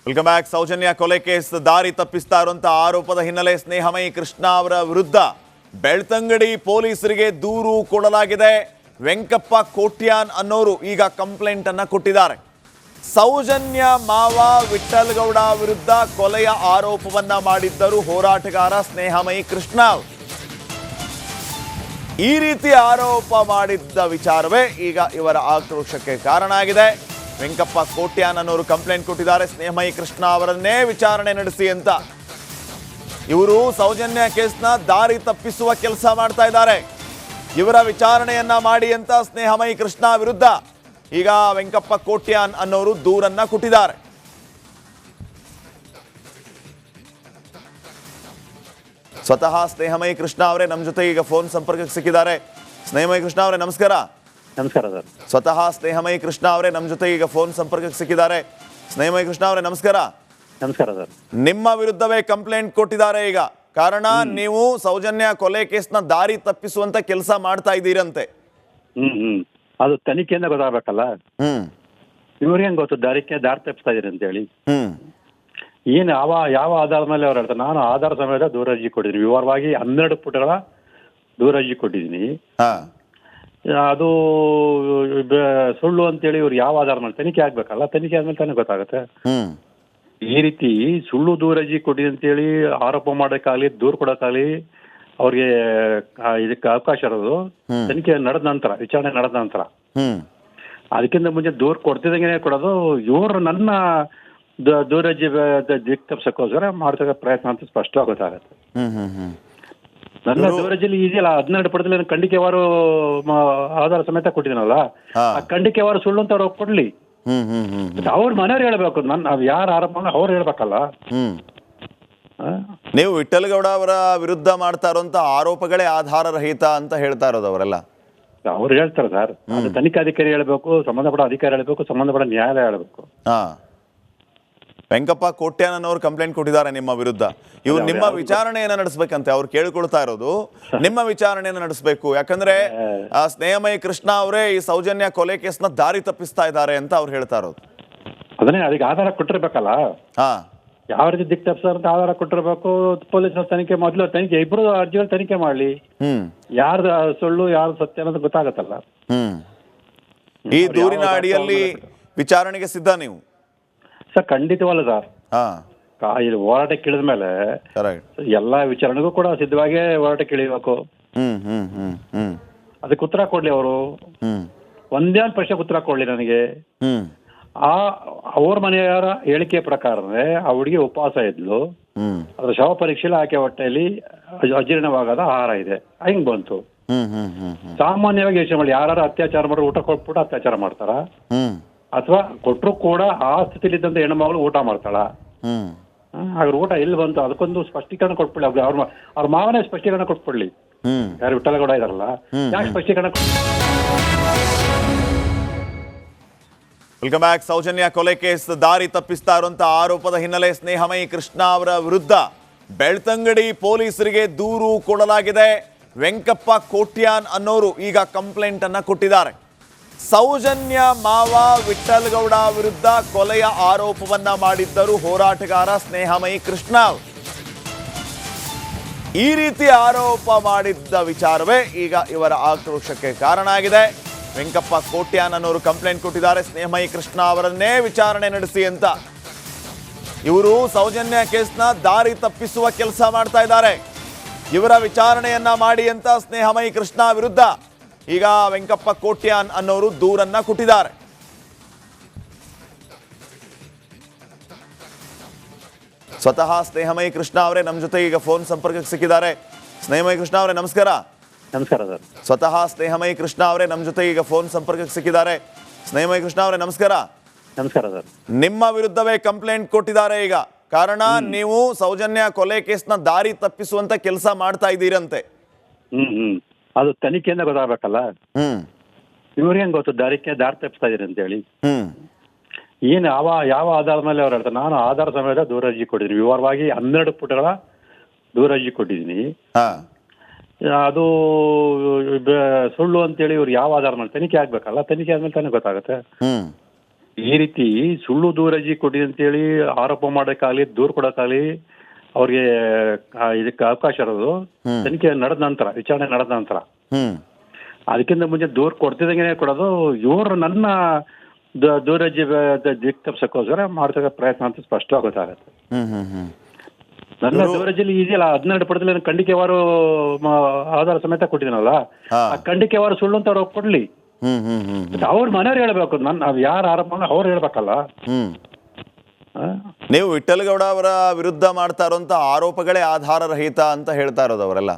Welcome back. Soujanya ಕೊಲೆ case ದಾರಿ ತಪ್ಪಿಸ್ತಾ ಇರುವಂತಹ ಆರೋಪದ ಹಿನ್ನೆಲೆ ಸ್ನೇಹಮಯಿ ಕೃಷ್ಣ ಅವರ ವಿರುದ್ಧ ಬೆಳ್ತಂಗಡಿ ಪೊಲೀಸರಿಗೆ ದೂರು ಕೊಡಲಾಗಿದೆ. ವೆಂಕಪ್ಪ ಕೋಟ್ಯಾನ್ ಅನ್ನೋರು ಈಗ ಕಂಪ್ಲೇಂಟ್ ಅನ್ನ ಕೊಟ್ಟಿದ್ದಾರೆ. ಸೌಜನ್ಯ ಮಾವ ವಿಠಲ್ ಗೌಡ ವಿರುದ್ಧ ಕೊಲೆಯ ಆರೋಪವನ್ನ ಮಾಡಿದ್ದರು ಹೋರಾಟಗಾರ ಸ್ನೇಹಮಯಿ ಕೃಷ್ಣ. ಈ ರೀತಿ ಆರೋಪ ಮಾಡಿದ್ದ ವಿಚಾರವೇ ಈಗ ಇವರ ಆಕ್ರೋಶಕ್ಕೆ ಕಾರಣ ಆಗಿದೆ. ವೆಂಕಪ್ಪ ಕೋಟ್ಯಾನ್ ಅನ್ನೋರು ಕಂಪ್ಲೇಂಟ್ ಕೊಟ್ಟಿದ್ದಾರೆ. ಸ್ನೇಹಮಯಿ ಕೃಷ್ಣ ಅವರನ್ನೇ ವಿಚಾರಣೆ ನಡೆಸಿ ಅಂತ. ಇವರು ಸೌಜನ್ಯ ಕೇಸ್ನ ದಾರಿ ತಪ್ಪಿಸುವ ಕೆಲಸ ಮಾಡ್ತಾ ಇದ್ದಾರೆ. ಇವರ ವಿಚಾರಣೆಯನ್ನ ಮಾಡಿ ಅಂತ ಸ್ನೇಹಮಯಿ ಕೃಷ್ಣ ವಿರುದ್ಧ ಈಗ ವೆಂಕಪ್ಪ ಕೋಟ್ಯಾನ್ ಅನ್ನೋರು ದೂರನ್ನ ಕೊಟ್ಟಿದ್ದಾರೆ. ಸ್ವತಃ ಸ್ನೇಹಮಯಿ ಕೃಷ್ಣ ಅವರೇ ನಮ್ಮ ಜೊತೆ ಈಗ ಫೋನ್ ಸಂಪರ್ಕಕ್ಕೆ ಸಿಕ್ಕಿದ್ದಾರೆ. ಸ್ನೇಹಮಯಿ ಕೃಷ್ಣ ಅವರೇ ನಮಸ್ಕಾರ. ನಮಸ್ಕಾರ ಸರ್. ಸ್ವತಃ ಸ್ನೇಹಮಯಿ ಕೃಷ್ಣ ಅವರೇ ನಮ್ಮ ಜೊತೆ ಈಗ ಫೋನ್ ಸಂಪರ್ಕಕ್ಕೆ ಸಿಕ್ಕಿದ್ದಾರೆ. ಸ್ನೇಹಮಯಿ ಕೃಷ್ಣ ಅವರೇ ನಮಸ್ಕಾರ. ನಮಸ್ಕಾರ ಸರ್. ನಿಮ್ಮ ವಿರುದ್ಧವೇ ಕಂಪ್ಲೇಂಟ್ ಕೊಟ್ಟಿದ್ದಾರೆ ಈಗ. ಕಾರಣ ನೀವು ಸೌಜನ್ಯ ಕೊಲೆ ಕೇಸ್ನ ದಾರಿ ತಪ್ಪಿಸುವಂತ ಕೆಲಸ ಮಾಡ್ತಾ ಇದ್ದೀರಂತೆ. ಅದು ತನಿಖೆಯಿಂದ ಗೊತ್ತಾಗಬೇಕಲ್ಲ. ಇವ್ರಿಗೆ ಹೆಂಗ್ ಗೊತ್ತು ದಾರಿ ತಪ್ಪಿಸ್ತಾ ಇದೀರಿ ಅಂತ ಹೇಳಿ? ಏನು ಯಾವ ಆಧಾರದ ಮೇಲೆ ಅವ್ರು ಹೇಳ್ತಾರೆ? ನಾನು ಆಧಾರ ಸಮೇತ ದೂರ ಅರ್ಜಿ ಕೊಟ್ಟಿದ್ದೀನಿ. ವಿವರವಾಗಿ 12 ಪುಟಗಳ ದೂರ ಅರ್ಜಿ ಕೊಟ್ಟಿದ್ದೀನಿ. ಅದು ಸುಳ್ಳು ಅಂತೇಳಿ ಇವ್ರು ಯಾವ ಆಧಾರ ಮೇಲೆ ತನಿಖೆ ಆಗ್ಬೇಕಲ್ಲ. ತನಿಖೆ ಆದ್ಮೇಲೆ ತಾನೇ ಗೊತ್ತಾಗುತ್ತೆ. ಈ ರೀತಿ ಸುಳ್ಳು ದೂರಜಿ ಕೊಡಿ ಅಂತೇಳಿ ಆರೋಪ ಮಾಡೋಕ್ಕಾಗಲಿ ದೂರು ಕೊಡೋಕ್ಕಾಗಲಿ ಅವ್ರಿಗೆ ಇದಕ್ಕೆ ಅವಕಾಶ ಇರೋದು ತನಿಖೆ ನಡೆದ ನಂತರ, ವಿಚಾರಣೆ ನಡೆದ ನಂತರ. ಅದಕ್ಕಿಂತ ಮುಂಚೆ ದೂರು ಕೊಡ್ತಿದ್ದಂಗೆ ಕೊಡೋದು. ಇವರು ನನ್ನ ದೂರಜಿ ದಿಕ್ ತಪ್ಸಕ್ಕೋಸ್ಕರ ಮಾಡ್ತಿರೋ ಪ್ರಯತ್ನ ಅಂತ ಸ್ಪಷ್ಟವಾಗಿ ಗೊತ್ತಾಗುತ್ತೆ. ನನ್ನ ದೂರಜಿಲಿ ಇದೆಯಲ್ಲ 12 ಪುಟದಲ್ಲಿ ಖಂಡಿಕೆವಾರು ಆಧಾರ ಸಮೇತ ಕೊಟ್ಟಿದ್ದೀನಲ್ಲ, ಆ ಖಂಡಿಕೆವಾರು ಸುಳ್ಳು ಅಂತ ಅವ್ರು ಕೊಡ್ಲಿ. ಅವ್ರ ಮನೆಯವ್ರು ಹೇಳ್ಬೇಕು. ನಾವ್ ಯಾರು ಆರೋಪ ಅವ್ರು ಹೇಳ್ಬೇಕಲ್ಲ. ನೀವು ವಿಠಲ್ ಗೌಡ ಅವರ ವಿರುದ್ಧ ಮಾಡ್ತಾ ಇರುವಂತ ಆರೋಪಗಳೇ ಆಧಾರ ರಹಿತ ಅಂತ ಹೇಳ್ತಾ ಇರೋದು ಅವರೆಲ್ಲ. ಅವ್ರು ಹೇಳ್ತಾರೆ ಸರ್. ಅದು ತನಿಖಾಧಿಕಾರಿ ಹೇಳ್ಬೇಕು, ಸಂಬಂಧಪಟ್ಟ ಅಧಿಕಾರಿ ಹೇಳ್ಬೇಕು, ಸಂಬಂಧಪಟ್ಟ ನ್ಯಾಯಾಲಯ ಹೇಳ್ಬೇಕು. ವೆಂಕಪ್ಪ ಕೋಟ್ಯಾನ್ ಅನ್ನೋರು ಕಂಪ್ಲೇಂಟ್ ಕೊಟ್ಟಿದ್ದಾರೆ ನಿಮ್ಮ ವಿರುದ್ಧ. ಇವ್ರು ನಿಮ್ಮ ವಿಚಾರಣೆಯನ್ನ ನಡೆಸಬೇಕಂತೆ. ಅವ್ರು ಕೇಳಿಕೊಳ್ತಾ ಇರೋದು ನಿಮ್ಮ ವಿಚಾರಣೆಯನ್ನ ನಡೆಸಬೇಕು. ಯಾಕಂದ್ರೆ ಸ್ನೇಹಮಯಿ ಕೃಷ್ಣ ಅವರೇ ಈ ಸೌಜನ್ಯ ಕೊಲೆ ಕೇಸ್ನ ದಾರಿ ತಪ್ಪಿಸ್ತಾ ಇದ್ದಾರೆ ಅಂತ ಅವ್ರು ಹೇಳ್ತಾ ಇರೋದು. ಅದನ್ನೇ ಅದಕ್ಕೆ ಆಧಾರ ಕೊಟ್ಟಿರ್ಬೇಕಲ್ಲ. ಯಾವ ರೀತಿ ದಿಕ್ ತಪ್ಪಿಸೋಂತ ಆಧಾರ ಕೊಟ್ಟಿರ್ಬೇಕು. ಪೊಲೀಸ್ ತನಿಖೆ ಮೊದಲು ತನಿಖೆ, ಇಬ್ರು ಅರ್ಜಿಗಳು ತನಿಖೆ ಮಾಡ್ಲಿ. ಯಾರ್ದು ಸುಳ್ಳು ಯಾರ್ದು ಸತ್ಯ ಅನ್ನೋದು ಗೊತ್ತಾಗತ್ತಲ್ಲ. ಈ ದೂರಿನ ಅಡಿಯಲ್ಲಿ ವಿಚಾರಣೆಗೆ ಸಿದ್ಧ ನೀವು? ಸರ್ ಖಂಡಿತವಲ್ಲ ಸರ್. ಇದು ಹೋರಾಟಕ್ಕೆ ಇಳಿದ ಮೇಲೆ ಎಲ್ಲಾ ವಿಚಾರಣೆಗೂ ಕೂಡ ಸಿದ್ಧವಾಗಿ ಹೋರಾಟಕ್ಕೆ ಇಳಿಬೇಕು. ಅದಕ್ಕೆ ಉತ್ತರ ಕೊಡ್ಲಿ ಅವರು. ಒಂದೇ ಒಂದು ಪ್ರಶ್ನೆಗೆ ಉತ್ತರ ಕೊಡ್ಲಿ ನನಗೆ. ಅವ್ರ ಮನೆಯವರ ಹೇಳಿಕೆ ಪ್ರಕಾರನೇ ಆ ಹುಡುಗಿ ಉಪವಾಸ ಇದ್ಲು. ಅದ್ರ ಶವ ಪರೀಕ್ಷೆಯಲ್ಲಿ ಆಕೆ ಹೊಟ್ಟೆಯಲ್ಲಿ ಅಜೀರ್ಣವಾಗದ ಆಹಾರ ಇದೆ. ಹೆಂಗ್ ಬಂತು? ಸಾಮಾನ್ಯವಾಗಿ ಯೋಚನೆ ಮಾಡಿ, ಯಾರು ಅತ್ಯಾಚಾರ ಮಾಡಿ ಊಟ ಕೊಟ್ಬಿಟ್ಟು ಅತ್ಯಾಚಾರ ಮಾಡ್ತಾರ? ಅಥವಾ ಕೊಟ್ಟರು ಕೂಡ ಆ ಸ್ಥಿತಿಲಿ ಇದ್ದಂತ ಹೆಣ್ಣು ಮಗಳು ಊಟ ಮಾಡ್ತಾಳ? ಹಾಗಾದ್ರೆ ಊಟ ಎಲ್ಲಿ ಬಂತು? ಅದಕ್ಕೊಂದು ಸ್ಪಷ್ಟೀಕರಣ ಕೊಟ್ಬಿಡ್ಲಿ. ಅವ್ರ ಮಾವನೇ ಸ್ಪಷ್ಟೀಕರಣ ಕೊಟ್ಬಿಡ್ಲಿ. ಯಾರು ವಿಠಲ ಗೌಡ ಇದಾರಲ್ಲ, ಯಾಕೆ ಸ್ಪಷ್ಟೀಕರಣ? Welcome back. ಸೌಜನ್ಯ ಕೊಲೆ ಕೇಸ್ ದಾರಿ ತಪ್ಪಿಸ್ತಾ ಇರುವಂತಹ ಆರೋಪದ ಹಿನ್ನೆಲೆ ಸ್ನೇಹಮಯಿ ಕೃಷ್ಣ ಅವರ ವಿರುದ್ಧ ಬೆಳ್ತಂಗಡಿ ಪೊಲೀಸರಿಗೆ ದೂರು ಕೊಡಲಾಗಿದೆ. ವೆಂಕಪ್ಪ ಕೋಟ್ಯಾನ್ ಅನ್ನೋರು ಈಗ ಕಂಪ್ಲೇಂಟ್ ಅನ್ನ ಕೊಟ್ಟಿದ್ದಾರೆ. ಸೌಜನ್ಯ ಮಾವ ವಿಠಲ್ ಗೌಡ ವಿರುದ್ಧ ಕೊಲೆಯ ಆರೋಪವನ್ನ ಮಾಡಿದ್ದರು ಹೋರಾಟಗಾರ ಸ್ನೇಹಮಯಿ ಕೃಷ್ಣ. ಈ ರೀತಿ ಆರೋಪ ಮಾಡಿದ್ದ ವಿಚಾರವೇ ಈಗ ಇವರ ಆಕ್ರೋಶಕ್ಕೆ ಕಾರಣ ಆಗಿದೆ. ವೆಂಕಪ್ಪ ಕೋಟ್ಯಾನ್ ಅನ್ನೋರು ಕಂಪ್ಲೇಂಟ್ ಕೊಟ್ಟಿದ್ದಾರೆ. ಸ್ನೇಹಮಯಿ ಕೃಷ್ಣ ಅವರನ್ನೇ ವಿಚಾರಣೆ ನಡೆಸಿ ಅಂತ. ಇವರು ಸೌಜನ್ಯ ಕೇಸ್ನ ದಾರಿ ತಪ್ಪಿಸುವ ಕೆಲಸ ಮಾಡ್ತಾ ಇದ್ದಾರೆ. ಇವರ ವಿಚಾರಣೆಯನ್ನ ಮಾಡಿ ಅಂತ ಸ್ನೇಹಮಯಿ ಕೃಷ್ಣ ವಿರುದ್ಧ ಈಗ ವೆಂಕಪ್ಪ ಕೋಟ್ಯಾನ್ ಅನ್ನೋರು ದೂರನ್ನ ಕೊಟ್ಟಿದ್ದಾರೆ. ಸ್ವತಃ ಸ್ನೇಹಮಯಿ ಕೃಷ್ಣ ಅವರೇ ನಮ್ಮ ಜೊತೆ ಈಗ ಫೋನ್ ಸಂಪರ್ಕಕ್ಕೆ ಸಿಕ್ಕಿದ್ದಾರೆ. ಸ್ನೇಹಮಯಿ ಕೃಷ್ಣ ಅವರೇ ನಮಸ್ಕಾರ. ನಮಸ್ಕಾರ ಸರ್. ಸ್ವತಃ ಸ್ನೇಹಮಯಿ ಕೃಷ್ಣ ಅವರೇ ನಮ್ಮ ಜೊತೆ ಈಗ ಫೋನ್ ಸಂಪರ್ಕಕ್ಕೆ ಸಿಕ್ಕಿದ್ದಾರೆ. ಸ್ನೇಹಮಯಿ ಕೃಷ್ಣ ಅವರೇ ನಮಸ್ಕಾರ. ನಮಸ್ಕಾರ ಸರ್. ನಿಮ್ಮ ವಿರುದ್ಧವೇ ಕಂಪ್ಲೇಂಟ್ ಕೊಟ್ಟಿದ್ದಾರೆ ಈಗ. ಕಾರಣ ನೀವು ಸೌಜನ್ಯ ಕೊಲೆ ಕೇಸ್ನ ದಾರಿ ತಪ್ಪಿಸುವಂತ ಕೆಲಸ ಮಾಡ್ತಾ ಇದ್ದೀರಂತೆ. ಅದು ತನಿಖೆಯಿಂದ ಗೊತ್ತಾಗಬೇಕಲ್ಲ. ಇವ್ರಿಗೆ ಹೆಂಗ್ ಗೊತ್ತು ದಾರಿ ತಪ್ಪಿಸ್ತಾ ಇದೀರಿ ಅಂತ ಹೇಳಿ? ಏನು ಯಾವ ಆಧಾರದ ಮೇಲೆ ಅವ್ರು ಹೇಳ್ತಾರೆ? ನಾನು ಆಧಾರ ಸಮೇತ ದೂರ ಅರ್ಜಿ ಕೊಟ್ಟಿದ್ದೀನಿ. ವಿವರವಾಗಿ 12 ಪುಟಗಳ ದೂರ ಅರ್ಜಿ ಕೊಟ್ಟಿದ್ದೀನಿ. ಅದು ಸುಳ್ಳು ಅಂತೇಳಿ ಇವ್ರು ಯಾವ ಆಧಾರ ಮೇಲೆ ತನಿಖೆ ಆಗ್ಬೇಕಲ್ಲ. ತನಿಖೆ ಆದ್ಮೇಲೆ ತಾನೇ ಗೊತ್ತಾಗುತ್ತೆ. ಈ ರೀತಿ ಸುಳ್ಳು ದೂರಜಿ ಕೊಡಿ ಅಂತೇಳಿ ಆರೋಪ ಮಾಡೋಕ್ಕಾಗಲಿ ದೂರು ಕೊಡೋಕ್ಕಾಗಲಿ ಅವ್ರಿಗೆ ಇದಕ್ಕೆ ಅವಕಾಶ ಇರೋದು ತನಿಖೆ ನಡೆದ ನಂತರ, ವಿಚಾರಣೆ ನಡೆದ ನಂತರ. ಅದಕ್ಕಿಂತ ಮುಂಚೆ ದೂರು ಕೊಡ್ತಿದ್ದಂಗೆ ಕೊಡೋದು. ಇವರು ನನ್ನ ದೂರಜಿ ದಿಕ್ ತಪ್ಸಕ್ಕೋಸ್ಕರ ಮಾಡ್ತಕ್ಕ ಪ್ರಯತ್ನ ಅಂತ ಸ್ಪಷ್ಟವಾಗಿ ಗೊತ್ತಾಗುತ್ತೆ. ನನ್ನ ದೂರಜಿಲಿ ಇದೆಯಲ್ಲ 12 ಪಡದಲ್ಲಿ ಖಂಡಿಕೆವಾರು ಆಧಾರ ಸಮೇತ ಕೊಟ್ಟಿದ್ದೀನಲ್ಲ, ಆ ಖಂಡಿಕೆವಾರು ಸುಳ್ಳು ಅಂತ ಅವ್ರು ಕೊಡ್ಲಿ. ಅವ್ರ ಮನೆಯವ್ರು ಹೇಳ್ಬೇಕು, ನಾವ್ ಯಾರ ಆರೋಪ ಅವ್ರು ಹೇಳ್ಬೇಕಲ್ಲ. ನೀವು ವಿಠ್ಠಲಗೌಡ ಅವರ ವಿರುದ್ಧ ಮಾಡ್ತಾ ಇರುವಂತ ಆರೋಪಗಳೇ ಆಧಾರ ರಹಿತ ಅಂತ ಹೇಳ್ತಾ ಇರೋದು ಅವರೆಲ್ಲ.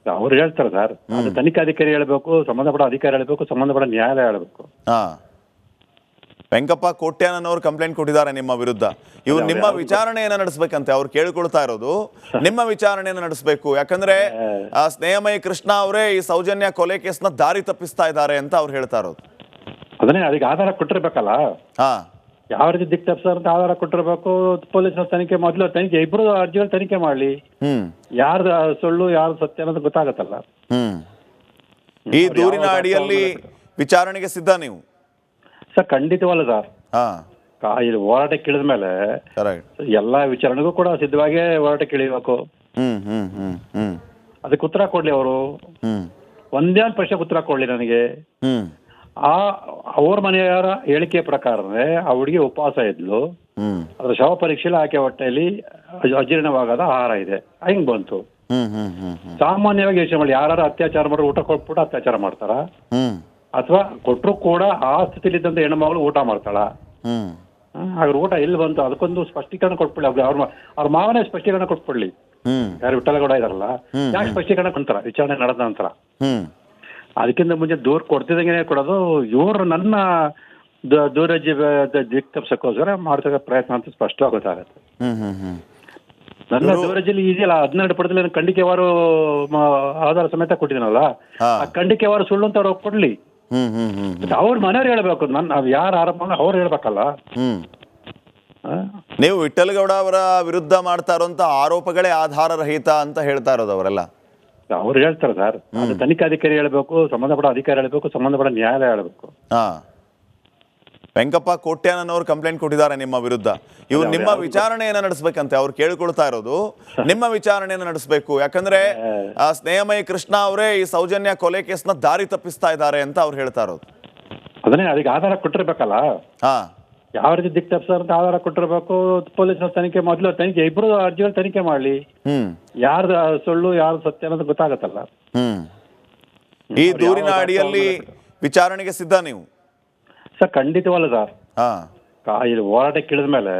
ಅವ್ರು ಹೇಳ್ತಾರೆ ಸರ್, ಅದು ತನಿಖಾಧಿಕಾರಿ ಹೇಳ್ಬೇಕು, ಸಂಬಂಧಪಟ್ಟ ಅಧಿಕಾರಿ ಹೇಳ್ಬೇಕು, ಸಂಬಂಧಪಟ್ಟ ನ್ಯಾಯಾಲಯ ಹೇಳ್ಬೇಕು. ವೆಂಕಪ್ಪ ಕೋಟ್ಯಾನವರು ಕಂಪ್ಲೇಂಟ್ ಕೊಟ್ಟಿದ್ದಾರೆ ನಿಮ್ಮ ವಿರುದ್ಧ. ಇವ್ರು ನಿಮ್ಮ ವಿಚಾರಣೆಯನ್ನ ನಡೆಸಬೇಕಂತೆ. ಅವ್ರು ಕೇಳಿಕೊಳ್ತಾ ಇರೋದು ನಿಮ್ಮ ವಿಚಾರಣೆಯನ್ನ ನಡೆಸಬೇಕು. ಯಾಕಂದ್ರೆ ಸ್ನೇಹಮಯಿ ಕೃಷ್ಣ ಅವರೇ ಈ ಸೌಜನ್ಯ ಕೊಲೆ ಕೇಸ್ನ ದಾರಿ ತಪ್ಪಿಸ್ತಾ ಇದ್ದಾರೆ ಅಂತ ಅವ್ರು ಹೇಳ್ತಾ ಇರೋದು. ಅದನ್ನೇ, ಅದಕ್ಕೆ ಆಧಾರ ಕೊಟ್ಟಿರ್ಬೇಕಲ್ಲ. ಯಾವ ರೀತಿ ದಿಕ್ ತಪ್ಪಿಸ್ತಾರೆ ಅಂತ ಆಧಾರ ಕೊಟ್ಟಿರ್ಬೇಕು. ಪೊಲೀಸ್ನ ತನಿಖೆ, ಮೊದಲು ತನಿಖೆ, ಇಬ್ರು ಅರ್ಜಿಗಳು ತನಿಖೆ ಮಾಡ್ಲಿ. ಯಾರ್ದು ಸುಳ್ಳು ಯಾರ್ದು ಸತ್ಯ ಅನ್ನೋದು ಗೊತ್ತಾಗತ್ತಲ್ಲ. ಈ ದೂರಿನ ಅಡಿಯಲ್ಲಿ ವಿಚಾರಣೆಗೆ ಸಿದ್ಧ ನೀವು? ಸರ್ ಖಂಡಿತವಲ್ಲ ಸರ್. ಇದು ಹೋರಾಟಕ್ಕೆ ಇಳಿದ ಮೇಲೆ ಎಲ್ಲಾ ವಿಚಾರಣೆಗೂ ಕೂಡ ಸಿದ್ಧವಾಗೇ ಹೋರಾಟಕ್ಕೆ ಇಳಿಬೇಕು. ಅದಕ್ಕೆ ಉತ್ತರ ಕೊಡ್ಲಿ ಅವರು. ಒಂದೇ ಒಂದು ಪ್ರಶ್ನೆಗೆ ಉತ್ತರ ಕೊಡ್ಲಿ ನನಗೆ. ಅವ್ರ ಮನೆಯವರ ಹೇಳಿಕೆ ಪ್ರಕಾರನೇ ಆ ಹುಡುಗಿ ಉಪವಾಸ ಇದ್ಲು. ಅದ್ರ ಶವ ಪರೀಕ್ಷೆಯಲ್ಲಿ ಆಕೆ ಹೊಟ್ಟೆಯಲ್ಲಿ ಅಜೀರ್ಣವಾಗದ ಆಹಾರ ಇದೆ. ಹೆಂಗ್ ಬಂತು? ಸಾಮಾನ್ಯವಾಗಿ ಯೋಚನೆ ಮಾಡಿ, ಯಾರು ಅತ್ಯಾಚಾರ ಮಾಡ್ರೆ ಊಟ ಕೊಟ್ಬಿಟ್ಟು ಅತ್ಯಾಚಾರ ಮಾಡ್ತಾರ? ಅಥವಾ ಕೊಟ್ಟರು ಕೂಡ ಆ ಸ್ಥಿತಿಲಿದ್ದಂತ ಹೆಣ್ಣು ಮಗಳು ಊಟ ಮಾಡ್ತಾಳ? ಹಾಗಾದ್ರೆ ಊಟ ಎಲ್ಲಿ ಬಂತು? ಅದಕ್ಕೊಂದು ಸ್ಪಷ್ಟೀಕರಣ ಕೊಟ್ಬಿಡ್ಲಿ. ಅವ್ರ ಮಾವನೇ ಸ್ಪಷ್ಟೀಕರಣ ಕೊಟ್ಬಿಡ್ಲಿ. ಯಾರು ವಿಠ್ಠಲಗೌಡ ಇದಾರಲ್ಲ, ಯಾಕೆ ಸ್ಪಷ್ಟೀಕರಣ ಕೊಡ್ತಾರ ವಿಚಾರಣೆ ನಡೆದ ನಂತರ? ಅದಕ್ಕಿಂತ ಮುಂಚೆ ದೂರು ಕೊಡ್ತಿದ್ದಂಗೆ ಕೊಡೋದು. ಇವರು ನನ್ನ ದೂರಜಿ ದಿಕ್ ತಪ್ಸಕ್ಕೋಸ್ಕರ ಮಾಡ್ತಕ್ಕ ಪ್ರಯತ್ನ ಅಂತ ಸ್ಪಷ್ಟವಾಗಿ ಗೊತ್ತಾಗುತ್ತೆ. ನನ್ನ ದೂರಜಿಲಿ ಇದೆಯಲ್ಲ 12 ಪಡದಲ್ಲಿ ಖಂಡಿಕೆವಾರು ಆಧಾರ ಸಮೇತ ಕೊಟ್ಟಿದ್ದೀನಲ್ಲ, ಆ ಖಂಡಿಕೆವಾರು ಸುಳ್ಳು ಅಂತ ಅವ್ರು ಕೊಡ್ಲಿ. ಅವ್ರ ಮನೆಯವ್ರು ಹೇಳ್ಬೇಕು, ನಾವ್ ಯಾರ ಆರೋಪ ಅವ್ರು ಹೇಳ್ಬೇಕಲ್ಲ. ನೀವು ವಿಠ್ಠಲಗೌಡ ಅವರ ವಿರುದ್ಧ ಮಾಡ್ತಾ ಇರುವಂತ ಆರೋಪಗಳೇ ಆಧಾರ ರಹಿತ ಅಂತ ಹೇಳ್ತಾ ಇರೋದು ಅವರೆಲ್ಲ. ಅವ್ರು ಹೇಳ್ತಾರೆ ಸರ್, ಅದು ತನಿಖಾಧಿಕಾರಿ ಹೇಳ್ಬೇಕು, ಸಂಬಂಧಪಟ್ಟ ಅಧಿಕಾರಿ ಹೇಳ್ಬೇಕು, ಸಂಬಂಧಪಟ್ಟ ನ್ಯಾಯಾಲಯ ಹೇಳ್ಬೇಕು. ವೆಂಕಪ್ಪ ಕೋಟ್ಯಾನವರು ಕಂಪ್ಲೇಂಟ್ ಕೊಟ್ಟಿದ್ದಾರೆ ನಿಮ್ಮ ವಿರುದ್ಧ. ಇವ್ರು ನಿಮ್ಮ ವಿಚಾರಣೆಯನ್ನ ನಡೆಸಬೇಕಂತೆ. ಅವ್ರು ಕೇಳಿಕೊಳ್ತಾ ಇರೋದು ನಿಮ್ಮ ವಿಚಾರಣೆಯನ್ನ ನಡೆಸಬೇಕು. ಯಾಕಂದ್ರೆ ಸ್ನೇಹಮಯಿ ಕೃಷ್ಣ ಅವರೇ ಈ ಸೌಜನ್ಯ ಕೊಲೆ ಕೇಸ್ನ ದಾರಿ ತಪ್ಪಿಸ್ತಾ ಇದ್ದಾರೆ ಅಂತ ಅವ್ರು ಹೇಳ್ತಾ ಇರೋದು. ಅದನ್ನೇ, ಅದಕ್ಕೆ ಆಧಾರ ಕೊಟ್ಟಿರ್ಬೇಕಲ್ಲ. ಯಾವ ರೀತಿ ದಿಕ್ ತಪ್ಪಿಸ್ತಾರೆ ಅಂತ ಆಧಾರ ಕೊಟ್ಟಿರ್ಬೇಕು. ಪೊಲೀಸ್ನ ತನಿಖೆ, ಮೊದಲು ತನಿಖೆ, ಇಬ್ರು ಅರ್ಜಿಗಳು ತನಿಖೆ ಮಾಡ್ಲಿ. ಯಾರ್ದು ಸುಳ್ಳು ಯಾರ್ದು ಸತ್ಯ ಅನ್ನೋದು ಗೊತ್ತಾಗತ್ತಲ್ಲ. ಈ ದೂರಿನ ಅಡಿಯಲ್ಲಿ ವಿಚಾರಣೆಗೆ ಸಿದ್ಧ ನೀವು? ಸರ್ ಖಂಡಿತವಲ್ಲ ಸರ್. ಇದು ಹೋರಾಟಕ್ಕೆ ಇಳಿದ ಮೇಲೆ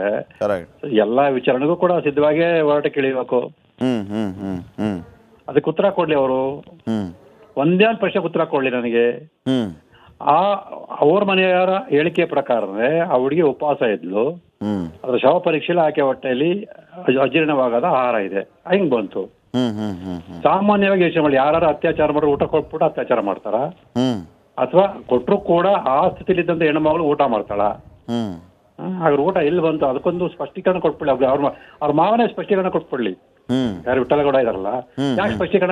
ಎಲ್ಲಾ ವಿಚಾರಣೆಗೂ ಕೂಡ ಸಿದ್ಧವಾಗೇ ಹೋರಾಟಕ್ಕೆ ಇಳಿಬೇಕು. ಅದಕ್ಕೆ ಉತ್ತರ ಕೊಡ್ಲಿ ಅವರು. ಒಂದೇ ಒಂದು ಪ್ರಶ್ನೆಗೆ ಉತ್ತರ ಕೊಡ್ಲಿ ನನಗೆ. ಅವ್ರ ಮನೆಯವರ ಹೇಳಿಕೆ ಪ್ರಕಾರನೇ ಆ ಹುಡುಗಿ ಉಪವಾಸ ಇದ್ಲು. ಅದ್ರ ಶವ ಪರೀಕ್ಷೆಯಲ್ಲಿ ಆಕೆ ಹೊಟ್ಟೆಯಲ್ಲಿ ಅಜೀರ್ಣವಾಗದ ಆಹಾರ ಇದೆ. ಹೆಂಗ್ ಬಂತು? ಸಾಮಾನ್ಯವಾಗಿ ಯೋಚನೆ ಮಾಡಿ, ಯಾರು ಅತ್ಯಾಚಾರ ಮಾಡ್ರೆ ಊಟ ಕೊಟ್ಬಿಟ್ಟು ಅತ್ಯಾಚಾರ ಮಾಡ್ತಾರ? ಅಥವಾ ಕೊಟ್ಟರು ಕೂಡ ಆ ಸ್ಥಿತಿಲಿದ್ದಂತ ಹೆಣ್ಣು ಮಗಳು ಊಟ ಮಾಡ್ತಾಳ? ಹಾಗಾದ್ರೆ ಊಟ ಎಲ್ಲಿ ಬಂತು? ಅದಕ್ಕೊಂದು ಸ್ಪಷ್ಟೀಕರಣ ಕೊಟ್ಬಿಡ್ಲಿ. ಅವ್ರ ಮಾವನೇ ಸ್ಪಷ್ಟೀಕರಣ ಕೊಟ್ಬಿಡ್ಲಿ. ಯಾರು ವಿಠ್ಠಲಗೌಡ ಇದಾರಲ್ಲ, ಯಾಕೆ ಸ್ಪಷ್ಟೀಕರಣ